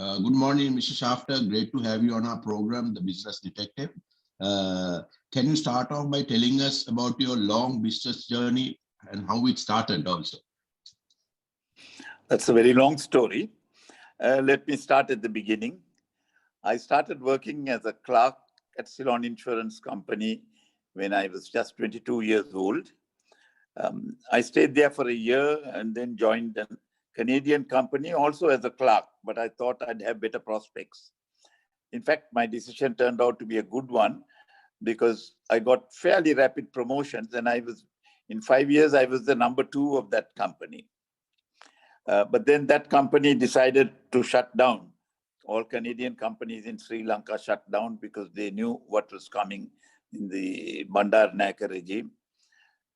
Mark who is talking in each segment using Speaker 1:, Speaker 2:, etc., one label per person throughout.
Speaker 1: Good morning, Mr. Schaffter. Great to have you on our program, The Business Detective. Uh, can you start off by telling us about your long business journey and how it started also?
Speaker 2: That's a very long story. Let me start at the beginning. I started working as a clerk at Ceylon Insurance Company when I was just 22 years old. I stayed there for a year and then joined a Canadian company also as a clerk, but I thought I'd have better prospects. In fact, my decision turned out to be a good one because I got fairly rapid promotions, and in 5 years, I was the number 2 of that company. But then that company decided to shut down. All Canadian companies in Sri Lanka shut down because they knew what was coming in the Bandar Naka regime.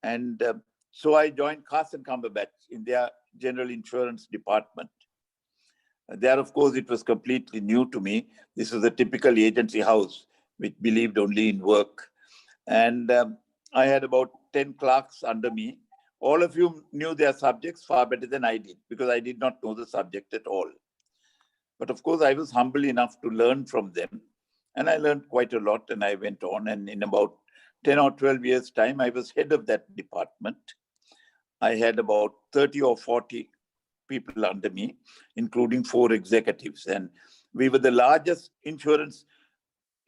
Speaker 2: And so I joined Carson Cumberbatch in their general insurance department. There, of course, it was completely new to me. This was a typical agency house which believed only in work. And I had about 10 clerks under me. All of you knew their subjects far better than I did because I did not know the subject at all. But of course, I was humble enough to learn from them. And I learned quite a lot, and I went on. And in about 10 or 12 years' time, I was head of that department. I had about 30 or 40 people under me, including 4 executives. And we were the largest insurance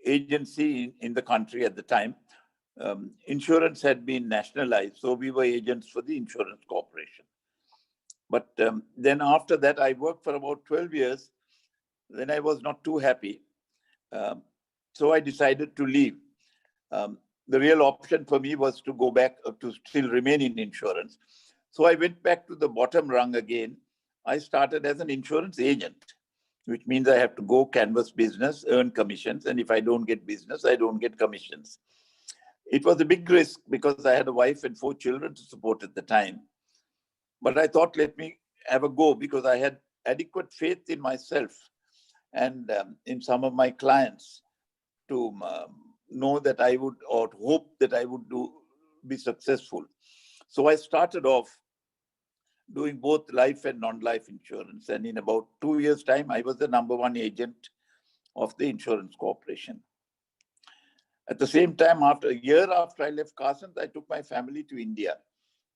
Speaker 2: agency in the country at the time. Insurance had been nationalized, so we were agents for the insurance corporation. But then after that, I worked for about 12 years. Then I was not too happy. So I decided to leave. The real option for me was to go back to still remain in insurance. So I went back to the bottom rung again. I started as an insurance agent, which means I have to go canvas business, earn commissions. And if I don't get business, I don't get commissions. It was a big risk because I had a wife and 4 children to support at the time. But I thought, let me have a go because I had adequate faith in myself and in some of my clients to know that I would, or hope that I would be successful. So I started off doing both life and non-life insurance. And in about 2 years' time, I was the number 1 agent of the insurance corporation. At the same time, a year after I left Carson, I took my family to India.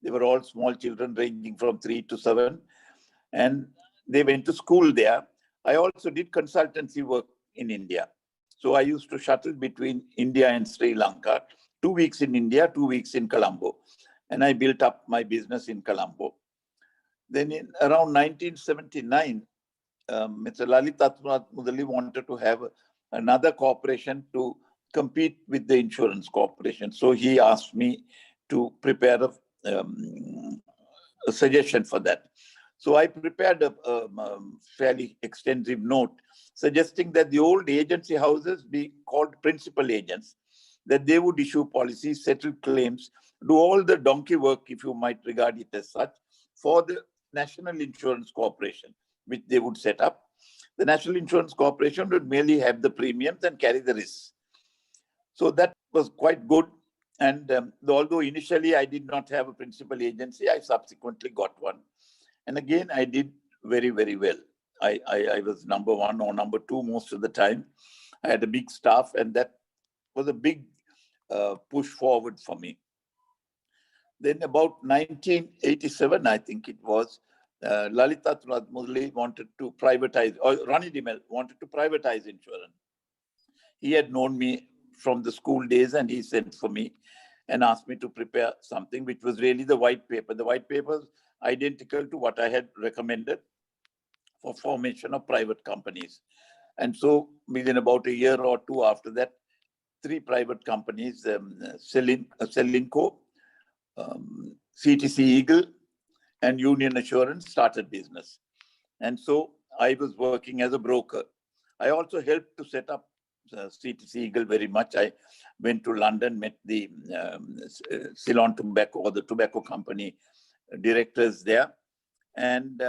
Speaker 2: They were all small children ranging from 3 to 7. And they went to school there. I also did consultancy work in India. So I used to shuttle between India and Sri Lanka, 2 weeks in India, 2 weeks in Colombo. And I built up my business in Colombo. Then in around 1979, Mr. Lalitha Mudali wanted to have another corporation to compete with the insurance corporation. So he asked me to prepare a suggestion for that. So I prepared a fairly extensive note suggesting that the old agency houses be called principal agents, that they would issue policies, settle claims, do all the donkey work, if you might regard it as such, for the National Insurance Corporation, which they would set up. The National Insurance Corporation would merely have the premiums and carry the risks. So that was quite good. And although initially I did not have a principal agency, I subsequently got one. And again, I did very, very well. I was number 1 or number 2 most of the time. I had a big staff, and that was a big push forward for me. Then about 1987, I think it was, Lalitha Mudali wanted to privatize, or Ronnie Dimel wanted to privatize insurance. He had known me from the school days, and he sent for me and asked me to prepare something, which was really the white paper. The white paper was identical to what I had recommended for formation of private companies. And so within about a year or 2 after that, 3 private companies, Celinco, CTC Eagle, and Union Assurance started business. And so I was working as a broker. I also helped to set up CTC Eagle very much. I went to London, met the Ceylon Tobacco, or the tobacco company directors there. And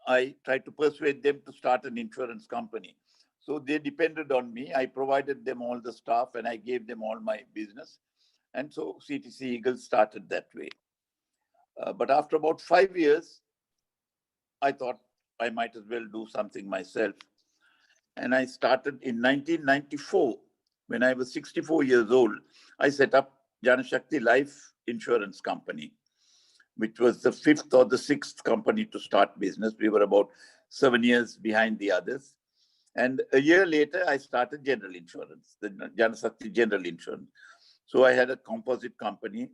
Speaker 2: I tried to persuade them to start an insurance company. So they depended on me. I provided them all the staff, and I gave them all my business. And so CTC Eagle started that way. But after about 5 years, I thought I might as well do something myself. And I started in 1994. When I was 64 years old, I set up Janashakthi Life Insurance Company, which was the fifth or the sixth company to start business. We were about 7 years behind the others. And a year later, I started general insurance, the Janashakthi General Insurance. So I had a composite company.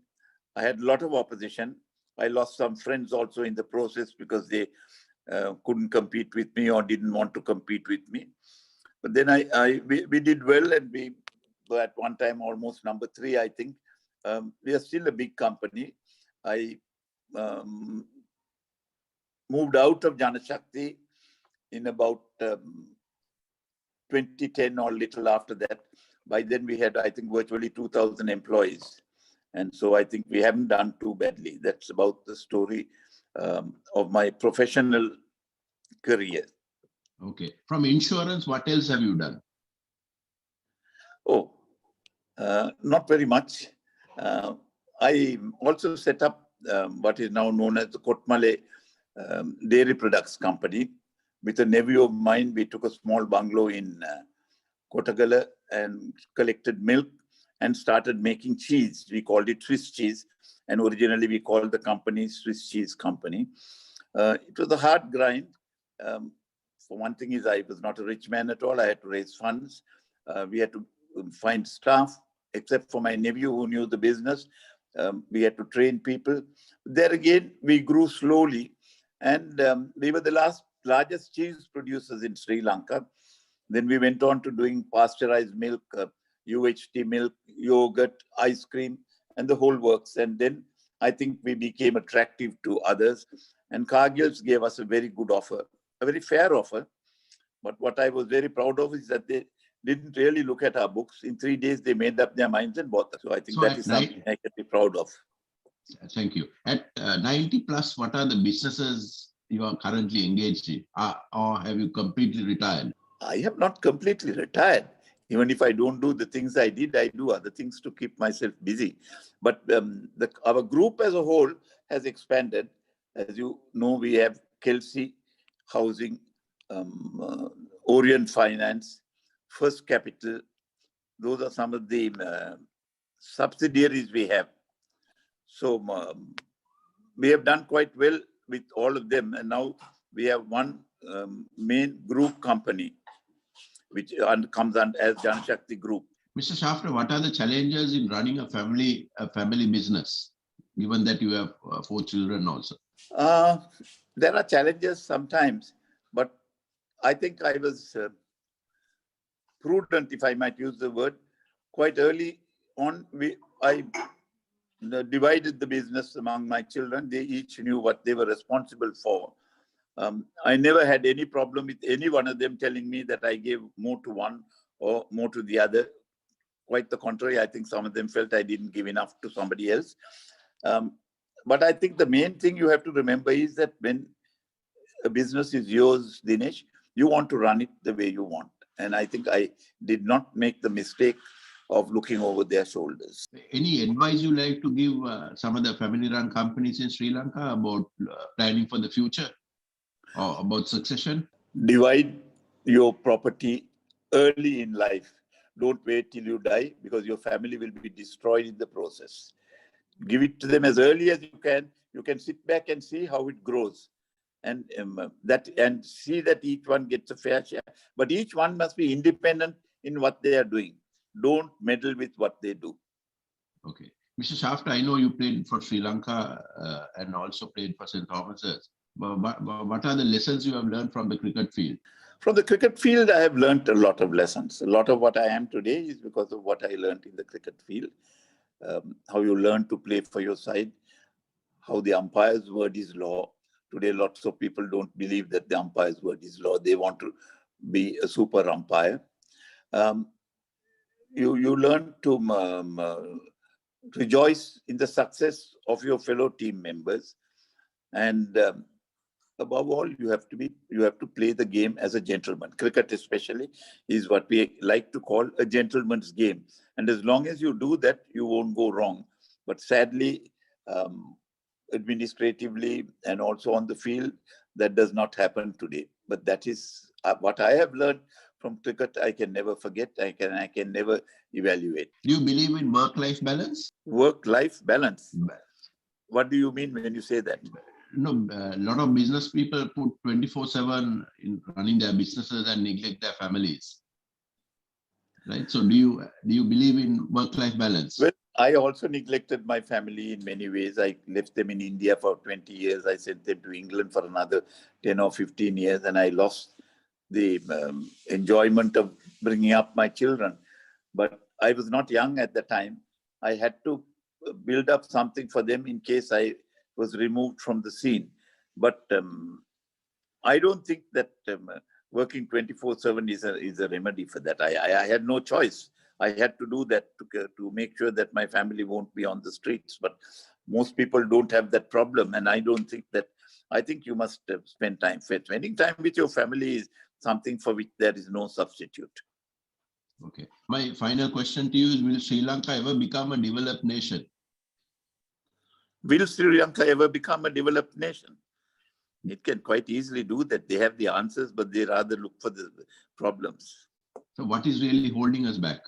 Speaker 2: I had a lot of opposition. I lost some friends also in the process because they couldn't compete with me or didn't want to compete with me. But then we did well, and we were at one time almost number 3, I think. We are still a big company. I moved out of Janashakthi in about 2010 or little after that. By then we had, I think, virtually 2,000 employees. And so I think we haven't done too badly. That's about the story of my professional career.
Speaker 1: Okay. From insurance, what else have you done?
Speaker 2: Oh, not very much. I also set up what is now known as the Kotmale Dairy Products Company. With a nephew of mine, we took a small bungalow in Kotagala and collected milk and started making cheese. We called it Swiss cheese. And originally we called the company Swiss Cheese Company. It was a hard grind. For one thing is I was not a rich man at all. I had to raise funds. We had to find staff, except for my nephew who knew the business. We had to train people. There again, we grew slowly. And we were the largest cheese producers in Sri Lanka. Then we went on to doing pasteurized milk, UHT milk, yogurt, ice cream, and the whole works. And then I think we became attractive to others. And Cargill's gave us a very good offer, a very fair offer. But what I was very proud of is that they didn't really look at our books. In 3 days, they made up their minds and bought us. So I think that is something I can be proud of.
Speaker 1: Thank you. At 90 plus, what are the businesses you are currently engaged in? Or have you completely retired?
Speaker 2: I have not completely retired. Even if I don't do the things I did, I do other things to keep myself busy. But our group as a whole has expanded. As you know, we have Kelsey Housing, Orient Finance, First Capital. Those are some of the subsidiaries we have. So we have done quite well with all of them. And now we have one main group company, which comes under as Janashakthi Group.
Speaker 1: Mr. Schaffter, what are the challenges in running a family business, given that you have 4 children also?
Speaker 2: There are challenges sometimes, but I think I was prudent, if I might use the word. Quite early on, I divided the business among my children. They each knew what they were responsible for. I never had any problem with any one of them telling me that I gave more to one or more to the other. Quite the contrary, I think some of them felt I didn't give enough to somebody else. But I think the main thing you have to remember is that when a business is yours, Dinesh, you want to run it the way you want. And I think I did not make the mistake of looking over their shoulders.
Speaker 1: Any advice you like to give some of the family-run companies in Sri Lanka about planning for the future or about succession?
Speaker 2: Divide your property early in life. Don't wait till you die, because your family will be destroyed in the process. Give it to them as early as you can. You can sit back and see how it grows, and see that each one gets a fair share. But each one must be independent in what they are doing. Don't meddle with what they do.
Speaker 1: Okay. Mr. Schaffter, I know you played for Sri Lanka and also played for St. Thomas's. But what are the lessons you have learned from the cricket field?
Speaker 2: From the cricket field, I have learned a lot of lessons. A lot of what I am today is because of what I learned in the cricket field. How you learn to play for your side, how the umpire's word is law. Today, lots of people don't believe that the umpire's word is law. They want to be a super umpire. You learn to rejoice in the success of your fellow team members, and above all, you have to play the game as a gentleman. Cricket, especially, is what we like to call a gentleman's game. And as long as you do that, you won't go wrong. But sadly, administratively and also on the field, that does not happen today. But that is what I have learned from cricket, I can never forget. I can never evaluate.
Speaker 1: Do you believe in work-life balance?
Speaker 2: Work-life balance. What do you mean when you say that?
Speaker 1: No, a lot of business people put 24/7 in running their businesses and neglect their families. Right. So do you believe in work-life balance?
Speaker 2: Well, I also neglected my family in many ways. I left them in India for 20 years. I sent them to England for another 10 or 15 years, and I lost the enjoyment of bringing up my children. But I was not young at the time. I had to build up something for them in case I was removed from the scene. But I don't think that working 24/7 is a remedy for that. I had no choice. I had to do that to make sure that my family won't be on the streets. But most people don't have that problem, and I don't think that. I think you must spend time. Spending time with your family is something for which there is no substitute.
Speaker 1: Okay. My final question to you is: will Sri Lanka ever become a developed nation?
Speaker 2: Will Sri Lanka ever become a developed nation? It can quite easily do that. They have the answers, but they rather look for the problems.
Speaker 1: So what is really holding us back?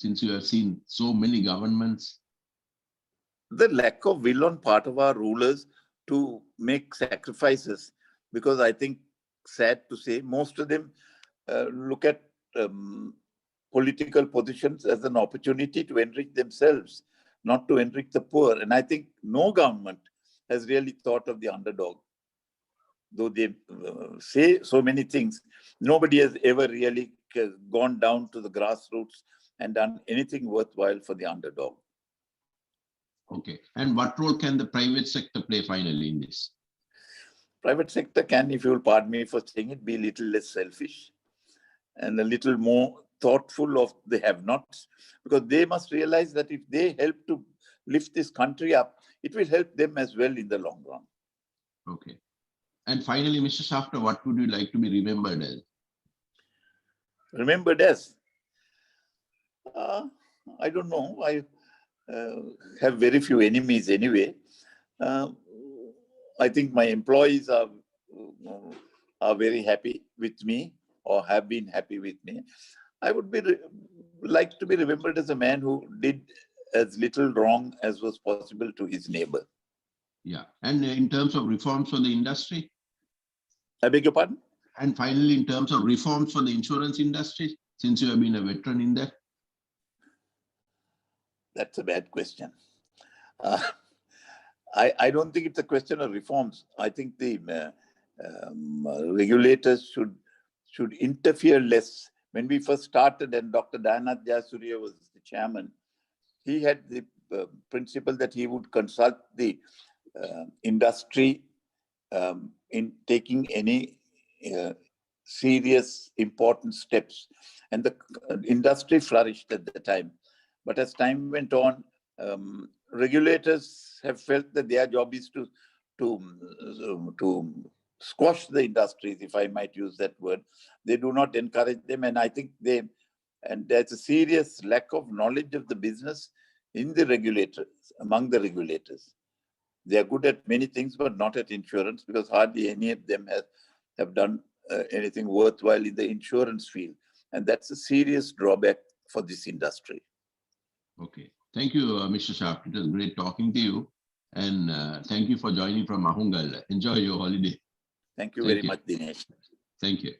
Speaker 1: Since you have seen so many governments.
Speaker 2: The lack of will on part of our rulers to make sacrifices, because I think, sad to say, most of them look at political positions as an opportunity to enrich themselves, not to enrich the poor. And I think no government has really thought of the underdog. Though they say so many things, nobody has ever really gone down to the grassroots and done anything worthwhile for the underdog.
Speaker 1: Okay. And what role can the private sector play finally in this?
Speaker 2: Private sector can, if you will pardon me for saying it, be a little less selfish and a little more thoughtful of the have-nots, because they must realize that if they help to lift this country up, it will help them as well in the long run.
Speaker 1: Okay. And finally, Mr. Schaffter, what would you like to be remembered as?
Speaker 2: Remembered as? I don't know. I have very few enemies anyway. I think my employees are very happy with me, or have been happy with me. I would like to be remembered as a man who did as little wrong as was possible to his neighbor.
Speaker 1: Yeah. And in terms of reforms for the industry?
Speaker 2: I beg your pardon?
Speaker 1: And finally, in terms of reforms for the insurance industry, since you have been a veteran in that?
Speaker 2: That's a bad question. I don't think it's a question of reforms. I think the regulators should interfere less. When we first started and Dr. Dayanath Jayasuriya was the chairman, he had the principle that he would consult the industry in taking any serious, important steps. And the industry flourished at the time. But as time went on, regulators have felt that their job is to squash the industries, if I might use that word. They do not encourage them. And I think there's a serious lack of knowledge of the business in the regulators, among the regulators. They are good at many things, but not at insurance, because hardly any of them have done anything worthwhile in the insurance field. And that's a serious drawback for this industry.
Speaker 1: Okay. Thank you, Mr. Schaffter. It was great talking to you. And thank you for joining from Mahungal. Enjoy your holiday.
Speaker 2: Thank you very much, Dinesh.
Speaker 1: Thank you.